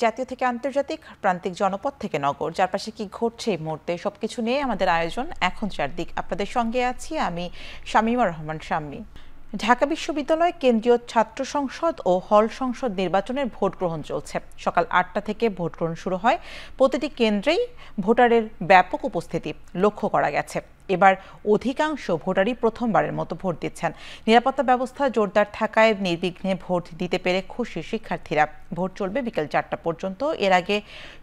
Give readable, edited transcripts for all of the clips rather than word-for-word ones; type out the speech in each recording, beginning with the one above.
জাতীয় থেকে আন্তর্জাতিক, প্রান্তিক জনপদ থেকে নগর, চারপাশে কি ঘটছে এই মুহূর্তে সবকিছু নিয়ে আমাদের আয়োজন এখন চারদিক। আপনাদের সঙ্গে আছি আমি শামীমা রহমান শাম্মী। ঢাকা বিশ্ববিদ্যালয় কেন্দ্রীয় ছাত্র সংসদ ও হল সংসদ নির্বাচনের ভোট গ্রহণ চলছে। সকাল ৮টা থেকে ভোট গ্রহণ শুরু হয়। প্রতিটি কেন্দ্রেই ভোটারের ব্যাপক উপস্থিতি লক্ষ্য করা গেছে। এবার অধিকাংশ ভোটারই প্রথমবারের মতো ভোট দিচ্ছেন। নিরাপত্তা ব্যবস্থা জোরদার থাকায় নির্বিঘ্নে ভোট দিতে পেরে খুশি শিক্ষার্থীরা। ভোট চলবে বিকেল ৪টা পর্যন্ত। এর আগে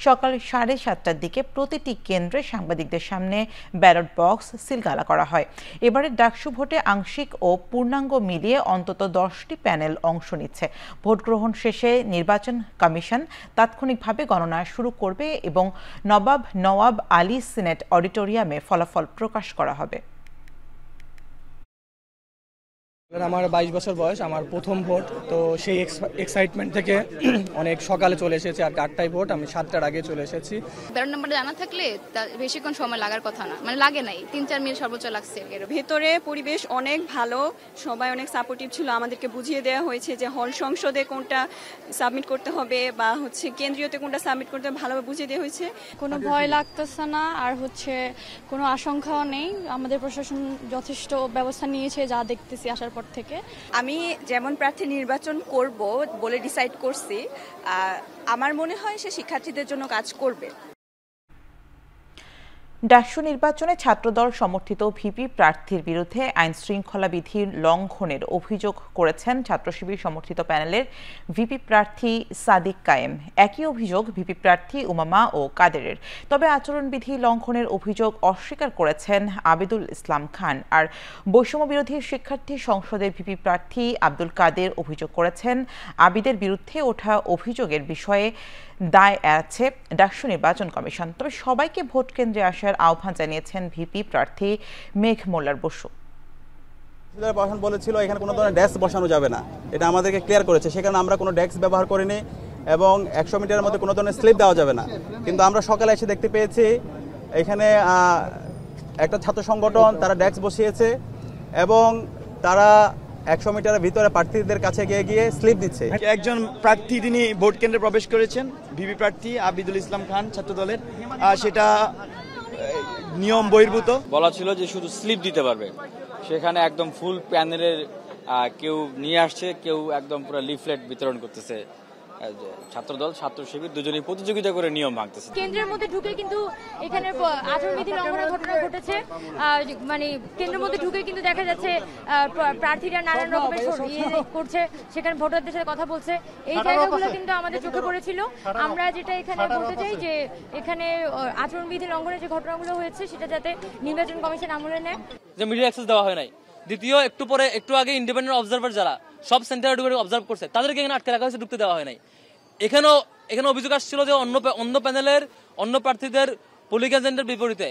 সকাল ৭:৩০টার দিকে প্রতিটি কেন্দ্রে সাংবাদিকদের সামনে ব্যালট বক্স সিলগালা করা হয়। এবারের ডাকসু ভোটে আংশিক ও পূর্ণাঙ্গ মিলিয়ে অন্তত 10টি প্যানেল অংশ নিচ্ছে। ভোট গ্রহণ শেষে নির্বাচন কমিশন তাৎক্ষণিকভাবে গণনা শুরু করবে এবং নবাব নওয়াব আলী সিনেট অডিটোরিয়ামে ফলাফল প্রকাশ করা হবে। আমার 22 বছর বয়স, আমার প্রথম ভোট, তো সেই এক্সাইটমেন্ট থেকে অনেক সকালে চলে এসেছি। আর 8টায় ভোট, আমি 7টার আগে চলে এসেছি। ব্যালট নাম্বার জানা থাকলে বেশিক্ষণ সময় লাগার কথা না, মানে লাগে নাই, 3-4 মিনিট সর্বোচ্চ লাগছে। ভেতরে পরিবেশ অনেক ভালো, সবাই অনেক সাপোর্টিভ ছিল। আমাদেরকে বুঝিয়ে দেওয়া হয়েছে যে হল সংসদে কোনটা সাবমিট করতে হবে বা কেন্দ্রীয়তে কোনটা সাবমিট করতে হবে, ভালোভাবে বুঝিয়ে দেওয়া হয়েছে। কোনো ভয় লাগতেছে না, আর কোনো আশঙ্কাও নেই। আমাদের প্রশাসন যথেষ্ট ব্যবস্থা নিয়েছে যা দেখতেছি আসার পর থেকে। আমি যেমন প্রার্থী নির্বাচন করব বলে ডিসাইড করছি, আমার মনে হয় সে শিক্ষার্থীদের জন্য কাজ করবে। ডাকসু নির্বাচনে ছাত্রদল সমর্থিত ভিপি প্রার্থীর বিরুদ্ধে আইন শৃঙ্খলা বিধির লঙ্ঘনের অভিযোগ করেছেন ছাত্র শিবির সমর্থিত প্যানেলের ভিপি প্রার্থী সাদিক কায়েম। একই অভিযোগ ভিপি প্রার্থী উমামা ও কাদেরের। তবে আচরণবিধি লঙ্ঘনের অভিযোগ অস্বীকার করেছেন আবিদুল ইসলাম খান। আর বৈষম্য বিরোধী শিক্ষার্থী সংসদের ভিপি প্রার্থী আব্দুল কাদের অভিযোগ করেছেন আবিদের বিরুদ্ধে ওঠা অভিযোগের বিষয়ে দায় এড়াচ্ছে ডাকসু নির্বাচন কমিশন। তবে সবাইকে ভোট কেন্দ্রে আসার আহ্বান জানিয়েছেন ভিপি প্রার্থী মেঘ মোল্লার বসু। প্রশাসন বলেছিল এখানে কোনো ধরনের ডেস্ক বসানো যাবে না, এটা আমাদেরকে ক্লিয়ার করেছে। সেখানে আমরা কোনো ডেস্ক ব্যবহার করিনি এবং 100 মিটারের মধ্যে কোনো ধরনের স্লিপ দেওয়া যাবে না। কিন্তু আমরা সকালে এসে দেখতে পেয়েছি এখানে একটা ছাত্র সংগঠন তারা ডেস্ক বসিয়েছে এবং তারা 100 মিটারের ভিতরে প্রার্থীদের কাছে গিয়ে স্লিপ দিচ্ছে। একজন প্রার্থী তিনি ভোট কেন্দ্রে প্রবেশ করেছেন, ভিপি প্রার্থী আবিদুল ইসলাম খান ছাত্র দলের। সেটা নিয়ম বহির্ভূত। বলা ছিল যে শুধু স্লিপ দিতে পারবে, সেখানে একদম ফুল প্যানেলের কেউ নিয়ে আসছে, কেউ একদম পুরো লিফলেট বিতরণ করতেছে। ছাত্রদল ছাত্র শিবির দুজনেই প্রতিযোগিতা করে নিয়ম ভাঙতেছে। কেন্দ্রের মধ্যে ঢুকে কিন্তু এখানে আচরণবিধি লঙ্ঘনের ঘটনা ঘটেছে। মানে কেন্দ্রের মধ্যে ঢুকে কিন্তু দেখা যাচ্ছে প্রার্থীরা নানান রকমের করছে, সেখানে ভোটারদের সাথে কথা বলছে। এই জায়গাগুলো কিন্তু আমাদের চোখে পড়েছিল। আমরা যেটা এখানে বলতে চাই যে এখানে আচরণবিধি লঙ্ঘনের যে ঘটনাগুলো হয়েছে সেটা যাতে নির্বাচন কমিশন আমলে নেয়। যে মিডিয়া অ্যাক্সেস দেওয়া হয় নাই। দ্বিতীয়, একটু আগে ইন্ডিপেন্ডেন্ট অবজারভার যারা সব সেন্টারে ঢুকে অবজার্ভ করছে তাদেরকে এখানে আটকে রাখা হয়েছে, ঢুকতে দেওয়া হয় নাই। এখানে অভিযোগ আসছিল যে অন্য প্যানেলের অন্য প্রার্থীদের পোলিং এজেন্টের বিপরীতে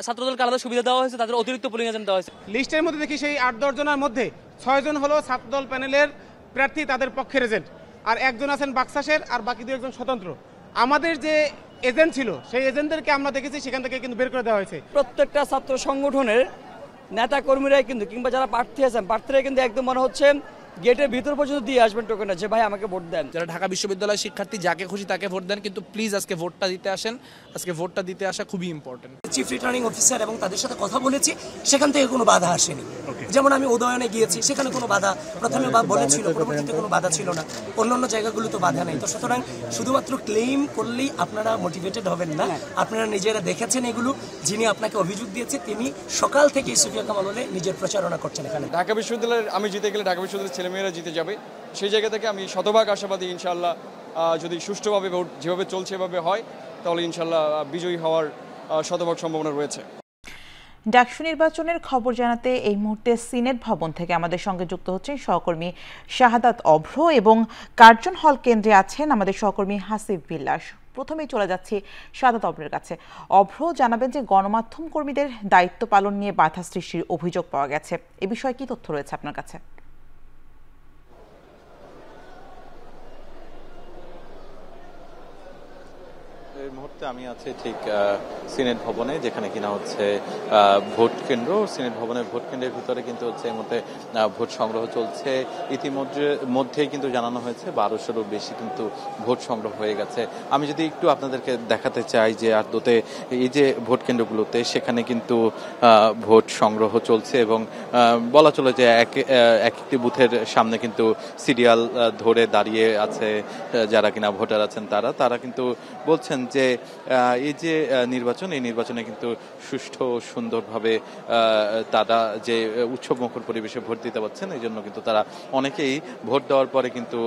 ছাত্রদলকে আলাদা সুবিধা দেওয়া হয়েছে, তাদের অতিরিক্ত পোলিং এজেন্ট দেওয়া হয়েছে। লিস্টের মধ্যে দেখি সেই 8-10 জনের মধ্যে 6 জন হলো ছাত্রদল প্যানেলের প্রার্থী, তাদের পক্ষের এজেন্ট, আর একজন আছেন বাক্সাসের, আর বাকি 2 একজন স্বতন্ত্র। আমাদের যে এজেন্ট ছিল সেই এজেন্টদেরকে আমরা দেখেছি সেখান থেকে কিন্তু বের করে দেওয়া হয়েছে। প্রত্যেকটা ছাত্র সংগঠনের নেতা কর্মীরাই কিন্তু, কিংবা যারা প্রার্থী আছেন প্রার্থীরা কিন্তু একদম মনে হচ্ছে গেটের ভিতর পর্যন্ত দিয়ে আসবেন টোকেনটা, যে ভাই আমাকে ভোট দেন। যারা ঢাকা বিশ্ববিদ্যালয়ের শিক্ষার্থী যাকে খুশি তাকে ভোট দেন, কিন্তু প্লিজ আজকে ভোটটা দিতে আসেন। আজকে ভোটটা দিতে আসা খুবই ইম্পর্টেন্ট। চিফ রিটার্নিং অফিসার এবং তাদের সাথে কথা বলেছি, সেখান থেকে কোনো বাধা আসেনি। যেমন আমি উদয়নে গিয়েছি, সেখানে কোনো বাধা প্রথমে বলেছিল, পরবর্তীতে কোনো বাধা ছিল না। অন্যান্য জায়গাগুলো তো বাধা নেই। তো সুতরাং শুধুমাত্র ক্লেইম করলেই আপনারা মোটিভেটেড হবেন না। আপনারা নিজেরা দেখেছেন এগুলো। যিনি আপনাকে অভিযোগ দিয়েছে তিনি সকাল থেকে সুফিয়া কামাল হলে নিজের প্রচারণা করছেন এখানে। ঢাকা বিশ্ববিদ্যালয়ের আমি জিতে গেলে ঢাকা বিশ্ববিদ্যালয়ের ছেলেমেয়েরা জিতে যাবে, সেই জায়গা থেকে আমি শতভাগ আশাবাদী। ইনশাল্লাহ যদি সুষ্ঠুভাবে ভোট যেভাবে চলছে এভাবে হয়, তাহলে ইনশাল্লাহ বিজয়ী হওয়ার শতভাগ সম্ভাবনা রয়েছে। ডাকসু নির্বাচনের খবর জানাতে এই মুহূর্তে সিনেট ভবন থেকে আমাদের সঙ্গে যুক্ত হচ্ছেন সহকর্মী শাহাদাত অভ্র এবং কার্জন হল কেন্দ্রে আছেন আমাদের সহকর্মী হাসিব বিল্লাস। প্রথমেই চলে যাচ্ছি শাহাদাত অভ্রের কাছে। অভ্র, জানাবেন যে গণমাধ্যম কর্মীদের দায়িত্ব পালন নিয়ে বাধা সৃষ্টির অভিযোগ পাওয়া গেছে, এ বিষয়ে কি তথ্য রয়েছে আপনার কাছে? মুহূর্তে আমি আছি ঠিক সিনেট ভবনে, যেখানে কিনা হচ্ছে ভোট কেন্দ্র। সিনেট ভবনের ভোট কেন্দ্রের ভিতরে কিন্তু হচ্ছে এই মুহূর্তে ভোট সংগ্রহ চলছে। ইতিমধ্যেই কিন্তু জানানো হয়েছে 1200-এরও বেশি কিন্তু ভোট সংগ্রহ হয়ে গেছে। আমি যদি একটু আপনাদেরকে দেখাতে চাই যে আদতে এই যে ভোট কেন্দ্রগুলোতে সেখানে কিন্তু ভোট সংগ্রহ চলছে এবং বলা চলে যে এক একটি বুথের সামনে কিন্তু সিরিয়াল ধরে দাঁড়িয়ে আছে যারা কিনা ভোটার আছেন তারা কিন্তু বলছেন যে এই যে নির্বাচন, এই নির্বাচনে কিন্তু সুষ্ঠু সুন্দরভাবে তারা যে উৎসবমুখর পরিবেশে ভোট দিতে পারছেন, এই জন্য কিন্তু তারা অনেকেই ভোট দেওয়ার পরে কিন্তু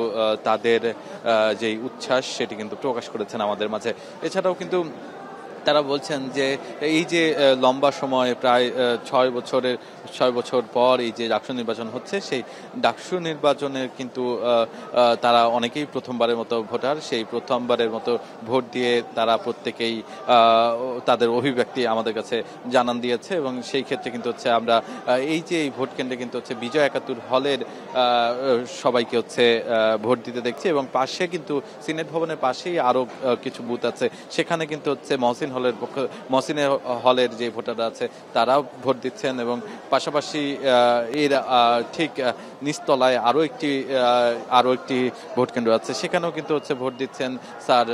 তাদের যে উচ্ছ্বাস সেটি কিন্তু প্রকাশ করেছেন আমাদের মাঝে। এছাড়াও কিন্তু তারা বলছেন যে এই যে লম্বা সময় প্রায় 6 বছর পর এই যে ডাকসু নির্বাচন হচ্ছে, সেই ডাকসু নির্বাচনের কিন্তু তারা অনেকেই প্রথমবারের মতো ভোটার। সেই প্রথমবারের মতো ভোট দিয়ে তারা প্রত্যেকেই তাদের অভিব্যক্তি আমাদের কাছে জানান দিয়েছে এবং সেই ক্ষেত্রে কিন্তু হচ্ছে আমরা এই যে এই ভোট কেন্দ্রে কিন্তু হচ্ছে বিজয় 71 হলের সবাইকে হচ্ছে ভোট দিতে দেখছি এবং পাশে কিন্তু সিনেট ভবনের পাশেই আরো কিছু বুথ আছে, সেখানে কিন্তু হচ্ছে মহসিন হলের যে ভোটাররা আছে তারাও ভোট দিচ্ছেন এবং পাশাপাশি এর ঠিক নিচতলায় আরো একটি ভোট কেন্দ্র আছে, সেখানেও কিন্তু হচ্ছে ভোট দিচ্ছেন স্যার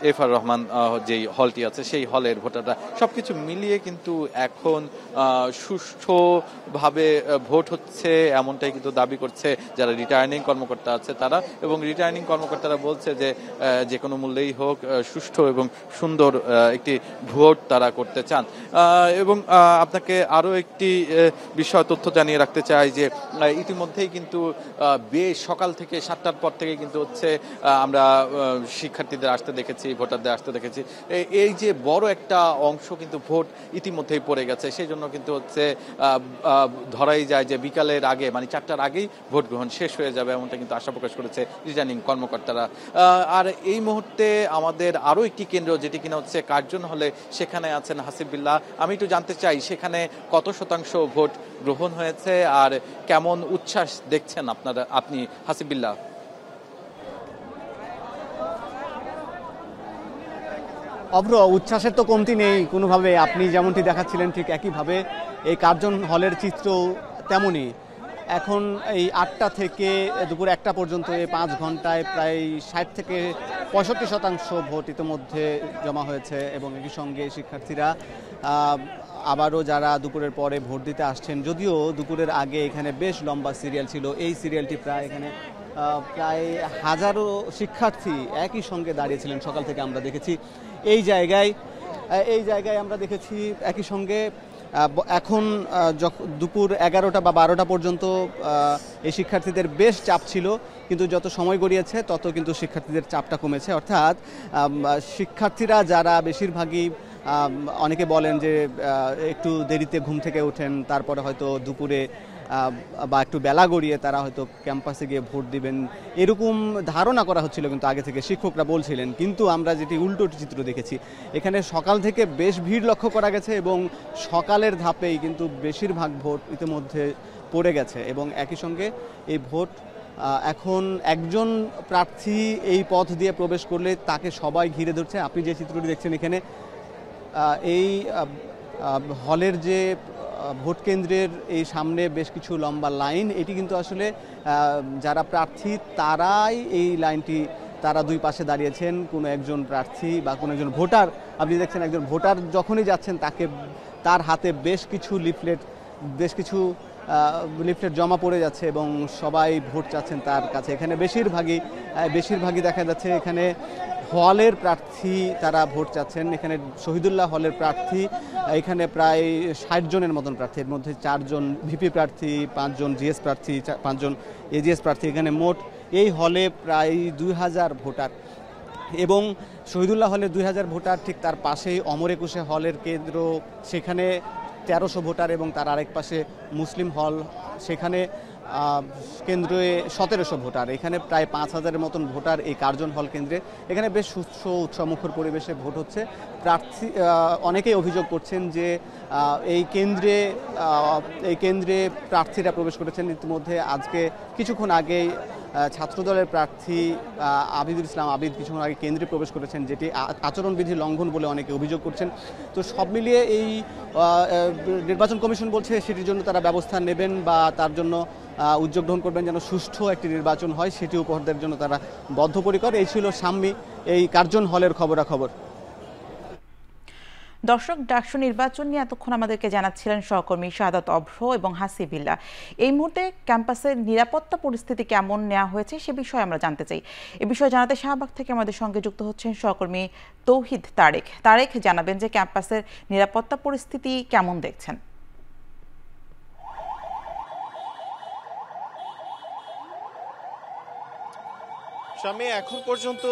এফআর রহমান যে হলটি আছে সেই হলের ভোটাররা। সবকিছু মিলিয়ে কিন্তু এখন সুষ্ঠুভাবে ভোট হচ্ছে এমনটাই কিন্তু দাবি করছে যারা রিটার্নিং কর্মকর্তা আছে তারা, এবং রিটার্নিং কর্মকর্তারা বলছে যে কোনো মূল্যেই হোক সুষ্ঠু এবং সুন্দর একটি ভোট তারা করতে চান। এবং আপনাকে আরো একটি বিষয় তথ্য জানিয়ে রাখতে চাই যে ইতিমধ্যেই কিন্তু বেশ সকাল থেকে 7টার পর থেকে কিন্তু হচ্ছে আমরা শিক্ষার্থীদের আসতে দেখেছি, ভোটারদের আসতে দেখেছি। এই যে বড় একটা অংশ কিন্তু ভোট ইতিমধ্যেই পড়ে গেছে, সেই জন্য কিন্তু হচ্ছে ধরাই যায় যে বিকালের আগে মানে 4টার আগেই ভোট গ্রহণ শেষ হয়ে যাবে, এমনটা কিন্তু আশা প্রকাশ করেছে রিটার্নিং কর্মকর্তারা। আর এই মুহূর্তে আমাদের আরো একটি কেন্দ্র যেটি কিনা হচ্ছে কার্জন হলে, সেখানে আছেন হাসিবুল্লাহ। আমি একটু জানতে চাই সেখানে কত শতাংশ ভোট গ্রহণ হয়েছে আর কেমন উচ্ছ্বাস দেখছেন আপনি হাসিবুল্লাহ? অভ্র, উচ্ছ্বাসের তো কমতি নেই কোনোভাবে। আপনি যেমনটি দেখাচ্ছিলেন ঠিক একইভাবে এই কার্জন হলের চিত্র তেমনই। এখন এই 8টা থেকে দুপুর 1টা পর্যন্ত এই 5 ঘন্টায় প্রায় 60 থেকে 65% ভোট ইতিমধ্যে জমা হয়েছে এবং একই সঙ্গে শিক্ষার্থীরা আবারও যারা দুপুরের পরে ভোট দিতে আসছেন, যদিও দুপুরের আগে এখানে বেশ লম্বা সিরিয়াল ছিল, এই সিরিয়ালটি প্রায় এখানে প্রায় হাজারো শিক্ষার্থী একই সঙ্গে দাঁড়িয়েছিলেন সকাল থেকে আমরা দেখেছি। এই জায়গায় আমরা দেখেছি একই সঙ্গে এখন দুপুর 11টা বা 12টা পর্যন্ত এই শিক্ষার্থীদের বেশ চাপ ছিল, কিন্তু যত সময় গড়িয়েছে তত কিন্তু শিক্ষার্থীদের চাপটা কমেছে। অর্থাৎ শিক্ষার্থীরা যারা বেশিরভাগই অনেকে বলেন যে একটু দেরিতে ঘুম থেকে ওঠেন, তারপরে হয়তো দুপুরে বা একটু বেলা গড়িয়ে তারা হয়তো ক্যাম্পাসে গিয়ে ভোট দিবেন, এরকম ধারণা করা হচ্ছিল কিন্তু আগে থেকে শিক্ষকরা বলছিলেন। কিন্তু আমরা যেটি উল্টো চিত্র দেখেছি, এখানে সকাল থেকে বেশ ভিড় লক্ষ্য করা গেছে এবং সকালের ধাপেই কিন্তু বেশিরভাগ ভোট ইতিমধ্যে পড়ে গেছে এবং একই সঙ্গে এই ভোট এখন একজন প্রার্থী এই পথ দিয়ে প্রবেশ করলে তাকে সবাই ঘিরে ধরছে। আপনি যে চিত্রটি দেখছেন এখানে এই হলের যে ভোট কেন্দ্রের এই সামনে বেশ কিছু লম্বা লাইন, এটি কিন্তু আসলে যারা প্রার্থী তারাই এই লাইনটি তারা দুই পাশে দাঁড়িয়েছেন। কোনো একজন প্রার্থী বা কোনো একজন ভোটার, আপনি দেখছেন একজন ভোটার যখনই যাচ্ছেন তার হাতে বেশ কিছু লিফলেট জমা পড়ে যাচ্ছে এবং সবাই ভোট চাচ্ছেন তার কাছে। এখানে বেশিরভাগই দেখা যাচ্ছে এখানে হলের প্রার্থী তারা ভোট চাচ্ছেন। এখানে শহীদুল্লাহ হলের প্রার্থী এখানে প্রায় 60 জনের মতন প্রার্থী, এর মধ্যে 4 জন ভিপি প্রার্থী, 5 জন জিএস প্রার্থী, 5 জন এজিএস প্রার্থী। এখানে মোট এই হলে প্রায় 2000 ভোটার এবং শহীদুল্লাহ হলে 2000 ভোটার। ঠিক তার পাশেই অমর একুশে হলের কেন্দ্র, সেখানে 1300 ভোটার এবং তার আরেক পাশে মুসলিম হল, সেখানে কেন্দ্রে 1700 ভোটার। এখানে প্রায় 5000-এর মতন ভোটার এই কার্জন হল কেন্দ্রে। এখানে বেশ সুস্থ উৎসবমুখর পরিবেশে ভোট হচ্ছে। প্রার্থী অনেকেই অভিযোগ করছেন যে এই কেন্দ্রে প্রার্থীরা প্রবেশ করেছেন ইতিমধ্যে। আজকে কিছুক্ষণ আগেই ছাত্রদলের প্রার্থী আবিদুল ইসলাম আবিদ কিছুক্ষণ আগে কেন্দ্রে প্রবেশ করেছেন, যেটি আচরণবিধি লঙ্ঘন বলে অনেকে অভিযোগ করছেন। তো সব মিলিয়ে এই নির্বাচন কমিশন বলছে সেটির জন্য তারা ব্যবস্থা নেবেন বা তার জন্য উদ্যোগ গ্রহণ করবেন যেন সুষ্ঠু একটি নির্বাচন হয়, সেটি উপহার দেওয়ার জন্য তারা বদ্ধপরিকর। এই ছিল সাম্মি এই কার্জন হলের খবরাখবর। দর্শক, ডাকসু নির্বাচন নিয়ে এতক্ষণ আমাদেরকে জানাচ্ছিলেন সহকর্মী শাহাদাত অভ্র এবং হাসিবিল্লাহ। এই মুহূর্তে ক্যাম্পাসের নিরাপত্তা পরিস্থিতি কেমন নেওয়া হয়েছে সে বিষয়ে আমরা জানতে চাই। এ বিষয়ে জানাতে শাহবাগ থেকে আমাদের সঙ্গে যুক্ত হচ্ছেন সহকর্মী তৌহিদ তারেক। জানাবেন যে ক্যাম্পাসের নিরাপত্তা পরিস্থিতি কেমন দেখছেন? স্বামী, এখন পর্যন্ত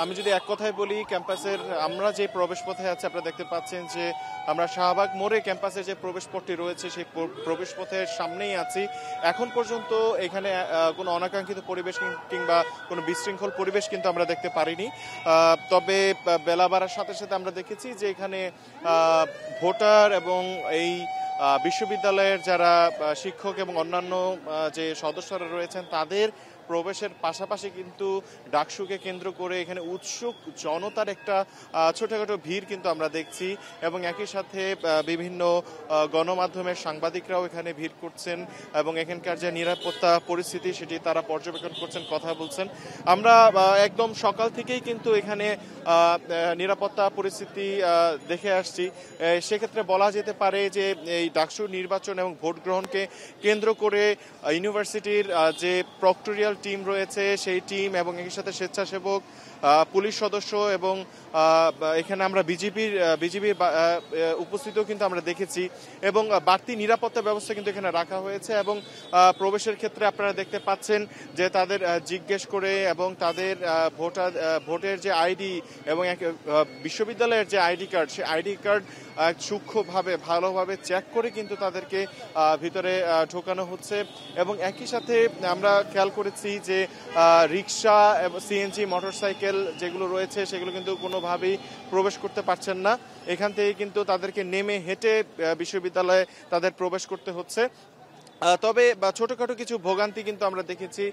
আমি যদি এক কথায় বলি, ক্যাম্পাসের আমরা যে প্রবেশ পথে আছে আপনারা দেখতে পাচ্ছেন যে আমরা শাহবাগ মোড়ে ক্যাম্পাসের যে প্রবেশ পথটি রয়েছে সেই প্রবেশ পথের সামনেই আছি। এখন পর্যন্ত এখানে কোনো অনাকাঙ্ক্ষিত পরিবেশ কিংবা কোনো বিশৃঙ্খল পরিবেশ কিন্তু আমরা দেখতে পারিনি। তবে বেলা বাড়ার সাথে সাথে আমরা দেখেছি যে এখানে ভোটার এবং এই বিশ্ববিদ্যালয়ের যারা শিক্ষক এবং অন্যান্য যে সদস্যরা রয়েছেন তাদের প্রবেশের পাশাপাশি কিন্তু ডাকসুকে কেন্দ্র করে এখানে উৎসুক জনতার একটা ছোটখাটো ভিড় কিন্তু আমরা দেখছি এবং একই সাথে বিভিন্ন গণমাধ্যমের সাংবাদিকরাও এখানে ভিড় করছেন এবং এখানকার যে নিরাপত্তা পরিস্থিতি সেটি তারা পর্যবেক্ষণ করছেন, কথা বলছেন। আমরা একদম সকাল থেকেই কিন্তু এখানে নিরাপত্তা পরিস্থিতি দেখে আসছি। সেক্ষেত্রে বলা যেতে পারে যে এই ডাকসু নির্বাচন এবং ভোট গ্রহণকে কেন্দ্র করে ইউনিভার্সিটির যে প্রক্টোরিয়াল টিম রয়েছে সেই টিম এবং এর সাথে স্বেচ্ছাসেবক পুলিশ সদস্য এবং এখানে আমরা বিজিবির উপস্থিতিও কিন্তু আমরা দেখেছি এবং বাড়তি নিরাপত্তা ব্যবস্থা কিন্তু এখানে রাখা হয়েছে এবং প্রবেশের ক্ষেত্রে আপনারা দেখতে পাচ্ছেন যে তাদের জিজ্ঞেস করে এবং তাদের ভোটের যে আইডি এবং বিশ্ববিদ্যালয়ের যে আইডি কার্ড সেই আইডি কার্ড সূক্ষ্মভাবে ভালোভাবে চেক করে কিন্তু তাদেরকে ভিতরে ঢোকানো হচ্ছে এবং একই সাথে আমরা খেয়াল করেছি যে রিক্সা এবং সিএনজি মোটরসাইকেল যেগুলো রয়েছে সেগুলো কিন্তু কোনোভাবেই প্রবেশ করতে পারছেন না। এখান থেকে কিন্তু তাদেরকে নেমে হেঁটে বিশ্ববিদ্যালয়ে তাদের প্রবেশ করতে হচ্ছে। তবে ছোটখাটো কিছু ভোগান্তি কিন্তু আমরা দেখেছি,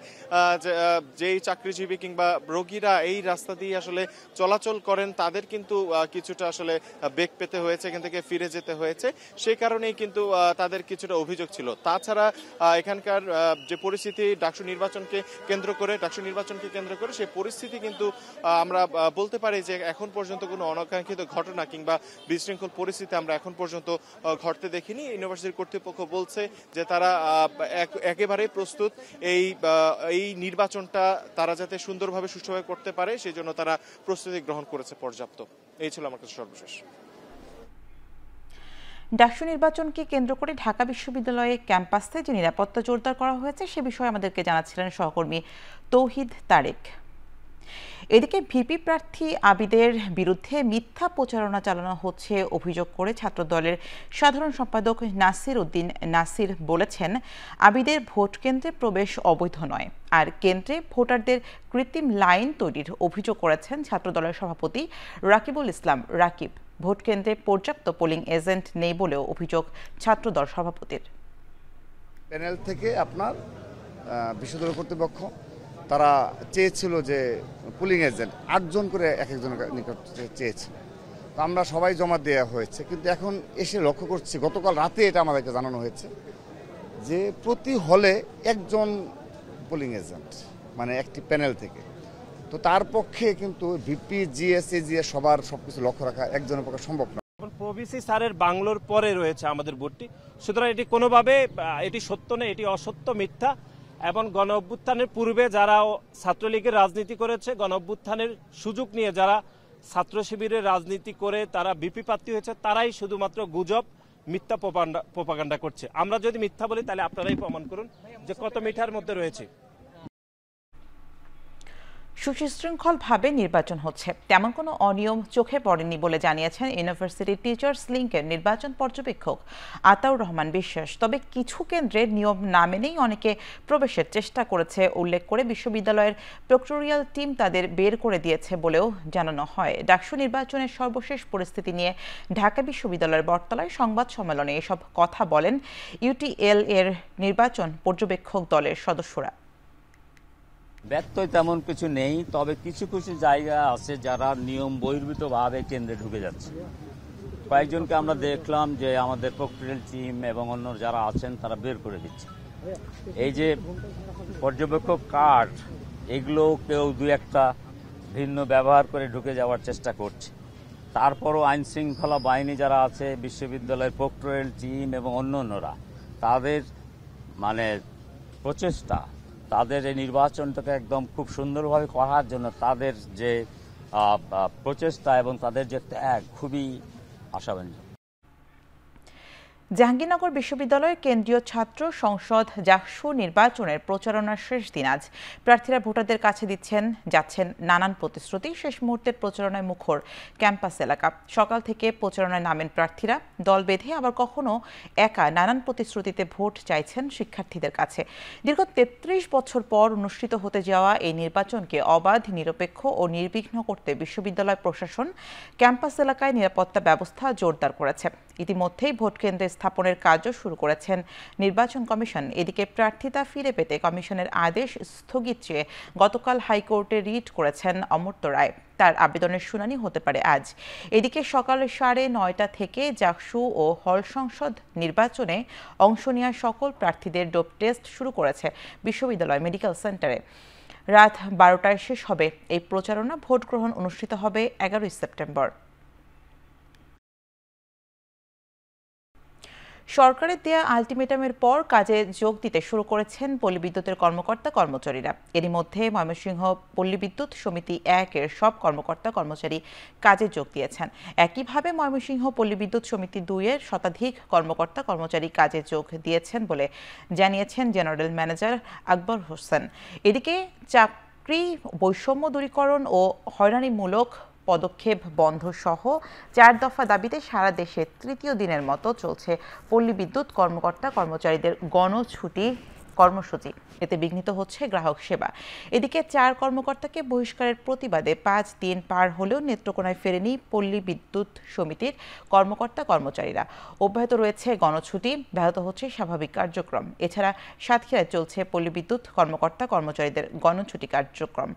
যেই চাকরিজীবী কিংবা রোগীরা এই রাস্তা দিয়ে আসলে চলাচল করেন তাদের কিন্তু কিছুটা আসলে বেগ পেতে হয়েছে, এখান থেকে ফিরে যেতে হয়েছে, সেই কারণেই কিন্তু তাদের কিছুটা অভিযোগ ছিল। তাছাড়া এখানকার যে পরিস্থিতি ডাকসু নির্বাচনকে কেন্দ্র করে সেই পরিস্থিতি কিন্তু আমরা বলতে পারি যে এখন পর্যন্ত কোনো অনাকাঙ্ক্ষিত ঘটনা কিংবা বিশৃঙ্খল পরিস্থিতি আমরা এখন পর্যন্ত ঘটতে দেখিনি। ইউনিভার্সিটির কর্তৃপক্ষ বলছে যে তারা একেবারে প্রস্তুত এই নির্বাচনটা তারা যাতে সুন্দরভাবে সুষ্ঠুভাবে করতে পারে সেই জন্য তারা প্রস্তুতি গ্রহণ করেছে পর্যাপ্ত। এই ছিল আমার কাছে সর্বশেষ। ডাকসু নির্বাচনকে কেন্দ্র করে ঢাকা বিশ্ববিদ্যালয়ে ক্যাম্পাসে যে নিরাপত্তা জোরদার করা হয়েছে সে বিষয়ে আমাদেরকে জানাচ্ছিলেন সহকর্মী তৌহিদ তারেক। এদিকে ভিপি প্রার্থী আবিদের বিরুদ্ধে মিথ্যা প্রচারণা চালানো হচ্ছে অভিযোগ করে ছাত্রদলের সাধারণ সম্পাদক নাসির উদ্দিন নাসির বলেছেন, আবিদের ভোট কেন্দ্রে প্রবেশ অবৈধ নয়, আর কেন্দ্রে ভোটারদের কৃত্রিম লাইন তৈরির অভিযোগ করেছেন ছাত্রদলের সভাপতি রাকিবুল ইসলাম রাকিব। ভোট কেন্দ্রে পর্যাপ্ত পোলিং এজেন্ট নেই বলেও অভিযোগ ছাত্রদল সভাপতির। প্যানেল থেকে আপনার বিশ্ববিদ্যালয় কর্তৃপক্ষ তারা চেয়েছিল যে পুলিং এজেন্ট 8 জন করে এক একজনের নিকট চেয়েছিল, তো আমরা সবাই জমা দেওয়া হয়েছে। কিন্তু এখন এসে লক্ষ্য করছি, গতকাল রাতে এটা আমাদেরকে জানানো হয়েছে যে প্রতি হলে একজন পুলিং এজেন্ট, মানে একটি প্যানেল থেকে। তো তার পক্ষে কিন্তু ভিপি জিএস এজিএস সবার সবকিছু লক্ষ্য রাখা একজনের পক্ষে সম্ভব না। প্রভিসি স্যারের বাংলোর পরে রয়েছে আমাদের ভোটটি, সুতরাং এটি কোনোভাবে এটি সত্য নয়, এটি অসত্য, মিথ্যা। এবং গণ অভ্যুত্থানের পূর্বে যারা ছাত্রলীগের রাজনীতি করেছে, গণ অভ্যুত্থানের সুযোগ নিয়ে যারা ছাত্র শিবিরের রাজনীতি করে তারা ভিপি প্রার্থী হয়েছে, তারাই শুধুমাত্র গুজব, মিথ্যা প্রোপাগান্ডা করছে। আমরা যদি মিথ্যা বলি তাহলে আপনারাই প্রমাণ করুন যে কত মিঠার মধ্যে রয়েছে। সুশৃঙ্খলভাবে নির্বাচন হচ্ছে, তেমন কোনো অনিয়ম চোখে পড়েনি বলে জানিয়েছেন ইউনিভার্সিটি টিচার্স লিংকের নির্বাচন পর্যবেক্ষক আতাউর রহমান বিশ্বাস। তবে কিছু কেন্দ্রে নিয়ম না মেনেই অনেকে প্রবেশের চেষ্টা করেছে উল্লেখ করে বিশ্ববিদ্যালয়ের প্রক্টোরিয়াল টিম তাদের বের করে দিয়েছে বলেও জানানো হয়। ডাকসু নির্বাচনের সর্বশেষ পরিস্থিতি নিয়ে ঢাকা বিশ্ববিদ্যালয়ের বটতলায় সংবাদ সম্মেলনে এসব কথা বলেন ইউটিএল এর নির্বাচন পর্যবেক্ষক দলের সদস্যরা। ব্যত্যয় তেমন কিছু নেই, তবে কিছু কিছু জায়গা আছে যারা নিয়ম বহির্ভূতভাবে কেন্দ্রে ঢুকে যাচ্ছে। কয়েকজনকে আমরা দেখলাম যে আমাদের প্রক্রিয়াল টিম এবং অন্য যারা আছেন তারা বের করে দিচ্ছে। এই যে পর্যবেক্ষক কার্ড, এগুলো কেউ দু একটা ভিন্ন ব্যবহার করে ঢুকে যাওয়ার চেষ্টা করছে। তারপরও আইন শৃঙ্খলা বাহিনী যারা আছে, বিশ্ববিদ্যালয়ের প্রক্রিয়াল টিম এবং অন্যান্যরা, তাদের মানে প্রচেষ্টা, তাদের এই নির্বাচনটাকে একদম খুব সুন্দরভাবে করার জন্য তাদের যে প্রচেষ্টা এবং তাদের যে ত্যাগ খুবই আশাব্যঞ্জক। জাহাঙ্গীরনগর বিশ্ববিদ্যালয়ের কেন্দ্রীয় ছাত্র সংসদ জাকসু নির্বাচনের প্রচারণার শেষ দিন আজ। প্রার্থীরা ভোটারদের কাছে যাচ্ছেন নানান প্রতিশ্রুতি। শেষ মুহূর্তের প্রচারণায় মুখর ক্যাম্পাস এলাকা। সকাল থেকে প্রচারণায় নামেন প্রার্থীরা, দল বেঁধে আবার কখনো একা নানান প্রতিশ্রুতিতে ভোট চাইছেন শিক্ষার্থীদের কাছে। দীর্ঘ ৩৩ বছর পর অনুষ্ঠিত হতে যাওয়া এই নির্বাচনকে অবাধ, নিরপেক্ষ ও নির্বিঘ্ন করতে বিশ্ববিদ্যালয় প্রশাসন ক্যাম্পাস এলাকায় নিরাপত্তা ব্যবস্থা জোরদার করেছে। ইতিমধ্যেই ভোট কেন্দ্রে স্থাপনের কাজও শুরু করেছেন নির্বাচন কমিশন। এদিকে প্রার্থিতা ফিরে পেতে কমিশনের আদেশ স্থগিত চেয়ে গতকাল হাইকোর্টে রিট করেছেন অমর্ত্য রায়। তার আবেদনের শুনানি হতে পারে আজ। এদিকে সকাল 9:30 থেকে জাকসু ও হল সংসদ নির্বাচনে অংশ নেওয়া সকল প্রার্থীদের ডোপ টেস্ট শুরু করেছে বিশ্ববিদ্যালয় মেডিকেল সেন্টারে। রাত 12টায় শেষ হবে এই প্রচারণা। ভোট গ্রহণ অনুষ্ঠিত হবে 11 সেপ্টেম্বর। সরকারের দেয়া আলটিমেটামের পর কাজে যোগ দিতে শুরু করেছেন পল্লী বিদ্যুতের কর্মকর্তা কর্মচারীরা। এরই মধ্যে ময়মনসিংহ পল্লী বিদ্যুৎ সমিতি 1-এর সব কর্মকর্তা কর্মচারী কাজে যোগ দিয়েছেন। একইভাবে ময়মনসিংহ পল্লী বিদ্যুৎ সমিতি 2-এর শতাধিক কর্মকর্তা কর্মচারী কাজে যোগ দিয়েছেন বলে জানিয়েছেন জেনারেল ম্যানেজার আকবর হোসেন। এদিকে চাকরি বৈষম্য দূরীকরণ ও হয়রানিমূলক পদক্ষেপ বন্ধ সহ 4 দফা দাবিতে সারা দেশে তৃতীয় দিনের মতো চলছে পল্লী বিদ্যুৎ কর্মকর্তা কর্মচারীদের গণছুটি কর্মসূচি। এতে বিঘ্নিত হচ্ছে গ্রাহক সেবা। এদিকে 4 কর্মকর্তাকে বহিষ্কারের প্রতিবাদে 5 দিন পার হলেও নেত্রকোনায় ফেরেনি পল্লী বিদ্যুৎ সমিতির কর্মকর্তা কর্মচারীরা। অব্যাহত রয়েছে গণছুটি, ব্যাহত হচ্ছে স্বাভাবিক কার্যক্রম। এছাড়া সাতক্ষীরায় চলছে পল্লী বিদ্যুৎ কর্মকর্তা কর্মচারীদের গণছুটি কার্যক্রম।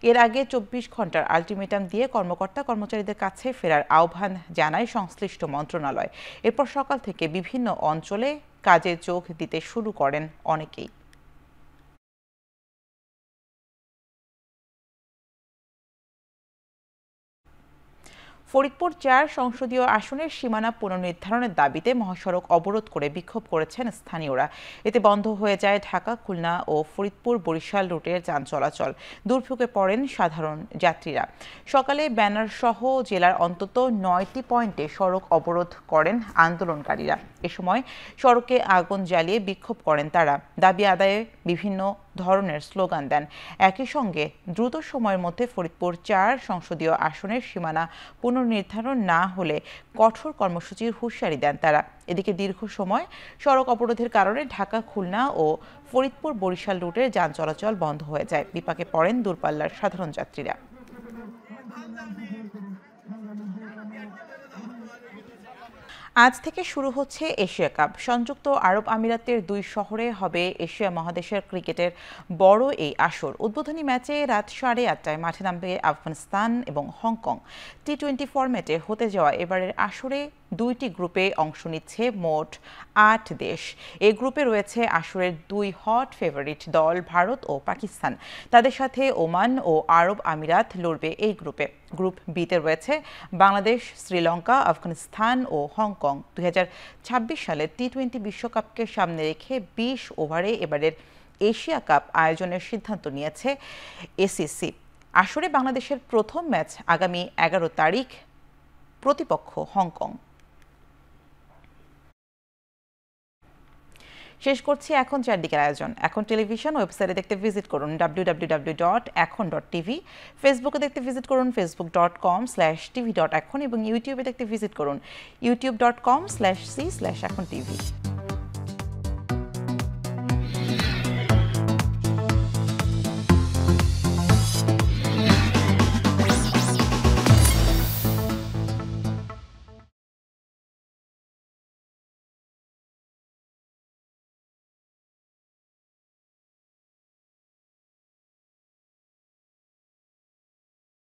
এর আগে 24 ঘন্টার আলটিমেটাম দিয়ে কর্মকর্তা কর্মচারীদের কাছে ফেরার আহ্বান জানায় সংশ্লিষ্ট মন্ত্রণালয়। এরপর সকাল থেকে বিভিন্ন অঞ্চলে কাজে যোগ দিতে শুরু করেন অনেকেই। ফরিদপুর 4 সংসদীয় আসনের সীমানা পুনর্নির্ধারণের দাবিতে মহাসড়ক অবরোধ করে বিক্ষোভ করেছেন স্থানীয়রা। এতে বন্ধ হয়ে যায় ঢাকা, খুলনা ও ফরিদপুর বরিশাল রুটের যান চলাচল। দুর্ভোগে পড়েন সাধারণ যাত্রীরা। সকালে ব্যানার সহ জেলার অন্তত 9টি পয়েন্টে সড়ক অবরোধ করেন আন্দোলনকারীরা। এ সময় সড়কে আগুন জ্বালিয়ে বিক্ষোভ করেন তারা। দাবি আদায়ে বিভিন্ন ধরনের স্লোগান দেন। একই সঙ্গে দ্রুত সময়ের মধ্যে ফরিদপুর 4 সংসদীয় আসনের সীমানা পুনর্নির্ধারণ না হলে কঠোর কর্মসূচির হুঁশিয়ারি দেন তারা। এদিকে দীর্ঘ সময় সড়ক অবরোধের কারণে ঢাকা, খুলনা ও ফরিদপুর বরিশাল রুটের যান চলাচল বন্ধ হয়ে যায়। বিপাকে পড়েন দূরপাল্লার সাধারণ যাত্রীরা। আজ থেকে শুরু হচ্ছে এশিয়া কাপ। সংযুক্ত আরব আমিরাতের 2 শহরে হবে এশিয়া মহাদেশের ক্রিকেটের বড় এই আসর। উদ্বোধনী ম্যাচে রাত 8:30টায় মাঠে নামবে আফগানিস্তান এবং হংকং। টি-20 ফরম্যাটে হতে যাওয়া এবারের আসরে 2টি গ্রুপে অংশ নিচ্ছে মোট 8 দেশ। এই গ্রুপে রয়েছে আসরের 2 হট ফেভারিট দল ভারত ও পাকিস্তান। তাদের সাথে ওমান ও আরব আমিরাত লড়বে এই গ্রুপে। গ্রুপ বিতে রয়েছে বাংলাদেশ, শ্রীলঙ্কা, আফগানিস্তান ও হংকং। 2026 সালের টি-20 বিশ্বকাপকে সামনে রেখে 20 ওভারে এবারের এশিয়া কাপ আয়োজনের সিদ্ধান্ত নিয়েছে এসিসি। আসরে বাংলাদেশের প্রথম ম্যাচ আগামী 11 তারিখ, প্রতিপক্ষ হংকং। শেষ করছি এখন চারদিকের আয়োজন। এখন টেলিভিশন ওয়েবসাইটে দেখতে ভিজিট করুন www.ekhon.tv, ফেসবুকে দেখতে ভিজিট করুন facebook.com/tv.ekhon এবং ইউটিউবে দেখতে ভিজিট করুন youtube.com/c/ekhon tv।